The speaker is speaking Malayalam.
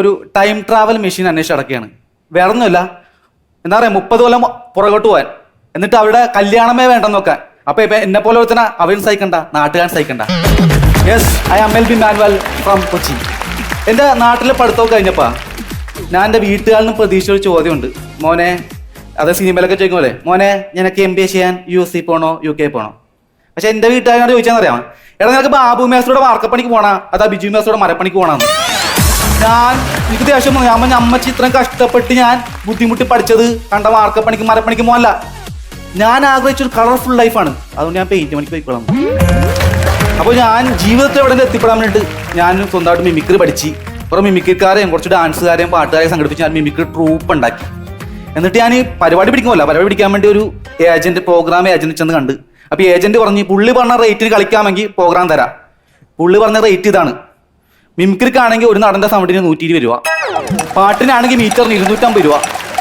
ഒരു ടൈം ട്രാവൽ മെഷീൻ അന്വേഷിച്ച് നടക്കുകയാണ്. വേറെ ഒന്നുമില്ല, എന്താ പറയുക, 30 കൊല്ലം പുറകോട്ട് പോകാൻ, എന്നിട്ട് അവിടെ കല്യാണമേ വേണ്ടെന്ന് നോക്കാൻ. അപ്പൊ ഇപ്പൊ എന്നെ പോലെ ഒരുത്തന അവൻ സഹിക്കണ്ട, നാട്ടുകാരൻ സഹിക്കണ്ട. Yes, I am L B Manuel from Kochi. എൻ്റെ നാട്ടിലെ പഠിത്തമൊക്കെ കഴിഞ്ഞപ്പാ ഞാൻ എൻ്റെ വീട്ടുകാരിൽ നിന്ന് പ്രതീക്ഷിച്ച ഒരു ചോദ്യമുണ്ട്. മോനെ, അത് സിനിമയിലൊക്കെ ചോദിക്കും പോലെ, മോനെ നിനക്ക് MBA ചെയ്യാൻ US പോകണോ UK പോകണോ? പക്ഷെ എൻ്റെ വീട്ടുകാരോട് ചോദിച്ചാൽ എടാ നിനക്ക് ബാബു മേസോടെ വാർക്കപ്പണിക്ക് പോണാ അതാ ബിജു മേസോടെ മരപ്പണിക്ക് പോകണമെന്ന്. എനിക്ക് ദേഷ്യം തോന്നി. അമ്മച്ചി ഇത്രയും കഷ്ടപ്പെട്ട് ഞാൻ ബുദ്ധിമുട്ടി പഠിച്ചത് കണ്ട വാർക്കപ്പണിക്ക് മരപ്പണിക്ക് പോകല്ല. ഞാൻ ആഗ്രഹിച്ചൊരു കളർഫുൾ ലൈഫാണ്, അതുകൊണ്ട് ഞാൻ പെയിന്റ് പണിക്ക് പോയിക്കോളാം. അപ്പോൾ ഞാൻ ജീവിതത്തിൽ എവിടെ എത്തിപ്പെടാൻ വേണ്ടിയിട്ട് ഞാൻ സ്വന്തമായിട്ട് മിമിക്രി പഠിച്ച് കുറേ മിമിക്രിക്കാരെയും കുറച്ച് ഡാൻസുകാരെയും പാട്ടുകാരെയും സംഘടിപ്പിച്ച് ഞാൻ മിമിക്രി ട്രൂപ്പ് ഉണ്ടാക്കി. എന്നിട്ട് ഞാൻ ഈ പരിപാടി പിടിക്കാൻ വേണ്ടി ഒരു പ്രോഗ്രാം ഏജന്റ് ചെന്ന് കണ്ട്. അപ്പോൾ ഏജന്റ് പറഞ്ഞ് പുള്ളി പറഞ്ഞ റേറ്റിന് കളിക്കാമെങ്കിൽ പ്രോഗ്രാം തരാം. പുള്ളി പറഞ്ഞ റേറ്റ് ഇതാണ്: മിമിക്രിക്കാണെങ്കിൽ ഒരു നടൻ്റെ സൗണ്ടിന് 120 രൂപ, പാട്ടിനാണെങ്കിൽ മീറ്ററിന് 250 രൂപ.